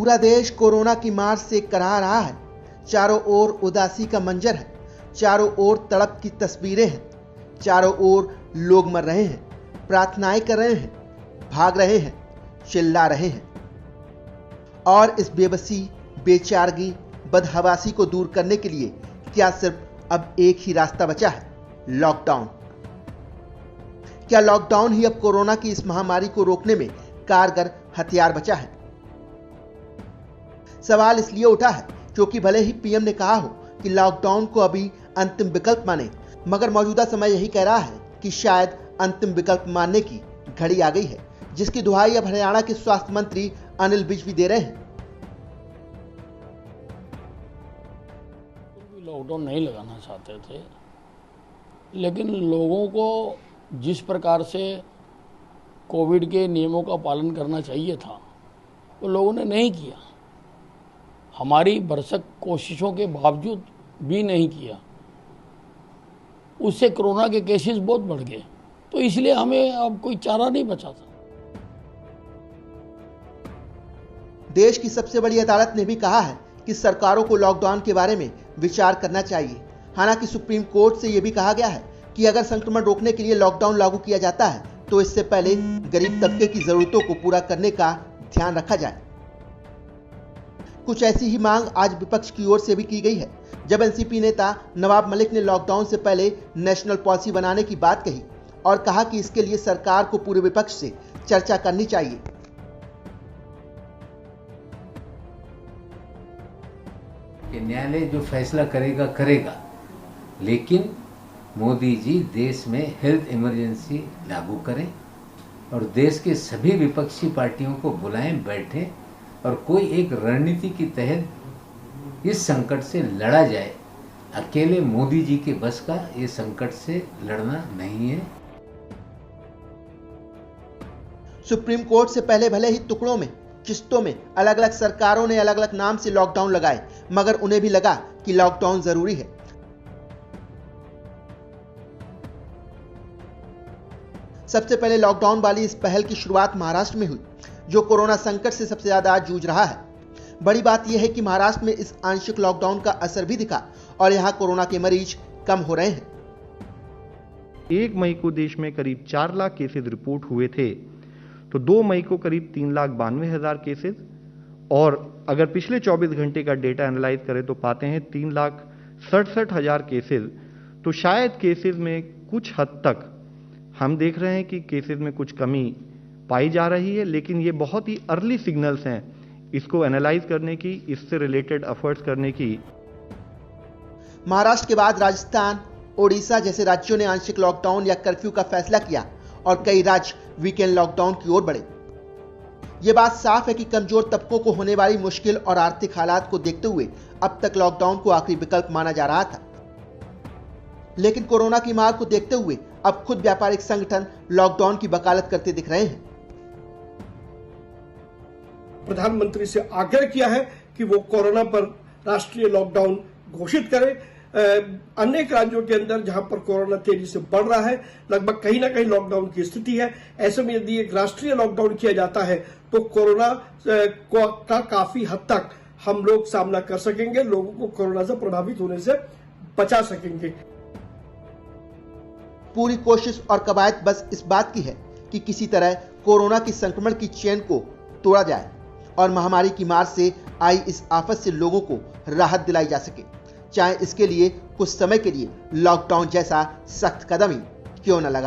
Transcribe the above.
पूरा देश कोरोना की मार से कराह रहा है। चारों ओर उदासी का मंजर है, चारों ओर तड़प की तस्वीरें हैं, चारों ओर लोग मर रहे हैं, प्रार्थनाएं कर रहे हैं, भाग रहे हैं, चिल्ला रहे हैं। और इस बेबसी, बेचारगी, बदहवासी को दूर करने के लिए क्या सिर्फ अब एक ही रास्ता बचा है? लॉकडाउन। क्या लॉकडाउन ही अब कोरोना की इस महामारी को रोकने में कारगर हथियार बचा है? सवाल इसलिए उठा है क्योंकि भले ही पीएम ने कहा हो कि लॉकडाउन को अभी अंतिम विकल्प माने, मगर मौजूदा समय यही कह रहा है कि शायद अंतिम विकल्प मानने की घड़ी आ गई है, जिसकी दुहाई अब हरियाणा के स्वास्थ्य मंत्री अनिल विज भी दे रहे हैं। लॉकडाउन नहीं लगाना चाहते थे, लेकिन लोगों को जिस प्रकार से कोविड के नियमों का पालन करना चाहिए था वो लोगों ने नहीं किया। हमारी भरसक कोशिशों के बावजूद भी नहीं किया। उससे कोरोना के केसेस बहुत बढ़ गए, तो इसलिए हमें अब कोई चारा नहीं बचा था। देश की सबसे बड़ी अदालत ने भी कहा है कि सरकारों को लॉकडाउन के बारे में विचार करना चाहिए। हालांकि सुप्रीम कोर्ट से यह भी कहा गया है कि अगर संक्रमण रोकने के लिए लॉकडाउन लागू किया जाता है तो इससे पहले गरीब तबके की जरूरतों को पूरा करने का ध्यान रखा जाए। कुछ ऐसी ही मांग आज विपक्ष की ओर से भी की गई है, जब एनसीपी नेता नवाब मलिक ने लॉकडाउन से पहले नेशनल पॉलिसी बनाने की बात कही और कहा कि इसके लिए सरकार को पूरे विपक्ष से चर्चा करनी चाहिए। न्यायालय जो फैसला करेगा करेगा, लेकिन मोदी जी देश में हेल्थ इमरजेंसी लागू करें और देश के सभी विपक्षी पार्टियों को बुलाएं, बैठें और कोई एक रणनीति के तहत इस संकट से लड़ा जाए। अकेले मोदी जी के बस का ये संकट से लड़ना नहीं है। सुप्रीम कोर्ट से पहले भले ही टुकड़ों में, किस्तों में अलग अलग सरकारों ने अलग अलग नाम से लॉकडाउन लगाए, मगर उन्हें भी लगा कि लॉकडाउन जरूरी है। सबसे पहले लॉकडाउन वाली इस पहल की शुरुआत महाराष्ट्र में हुई, जो कोरोना संकट से सबसे ज्यादा जूझ रहा है। बड़ी बात यह है कि महाराष्ट्र में इस आंशिक लॉकडाउन का असर भी दिखा और यहां कोरोना के मरीज कम हो रहे हैं। 1 मई को देश में करीब 4 लाख केसेस रिपोर्ट हुए थे, तो 2 मई को करीब 3,92,000 केसेस, और अगर पिछले 24 घंटे का डेटा एनालाइज करें तो पाते हैं 3,67,000 केसेस। तो शायद केसेस में कुछ हद तक हम देख रहे हैं कि केसेस में कुछ कमी पाई जा रही है, लेकिन ये बहुत ही अर्ली सिग्नल्स हैं इसको एनालाइज करने की, इससे रिलेटेड एफर्ट्स करने की। महाराष्ट्र के बाद राजस्थान, ओडिशा जैसे राज्यों ने आंशिक लॉकडाउन या कर्फ्यू का फैसला किया और कई राज्य वीकेंड लॉकडाउन की ओर बढ़े। यह बात साफ है कि कमजोर तबकों को होने वाली मुश्किल और आर्थिक हालात को देखते हुए अब तक लॉकडाउन को आखिरी विकल्प माना जा रहा था, लेकिन कोरोना की मार को देखते हुए अब खुद व्यापारिक संगठन लॉकडाउन की वकालत करते दिख रहे हैं। प्रधानमंत्री से आग्रह किया है कि वो कोरोना पर राष्ट्रीय लॉकडाउन घोषित करें। अनेक राज्यों के अंदर जहां पर कोरोना तेजी से बढ़ रहा है, लगभग कहीं ना कहीं लॉकडाउन की स्थिति है। ऐसे में यदि एक राष्ट्रीय लॉकडाउन किया जाता है तो कोरोना का काफी हद तक हम लोग सामना कर सकेंगे, लोगों को कोरोना से प्रभावित होने से बचा सकेंगे। पूरी कोशिश और कवायद बस इस बात की है कि किसी तरह कोरोना की संक्रमण की चेन को तोड़ा जाए और महामारी की मार से आई इस आफत से लोगों को राहत दिलाई जा सके, चाहे इसके लिए कुछ समय के लिए लॉकडाउन जैसा सख्त कदम ही क्यों न लगाना।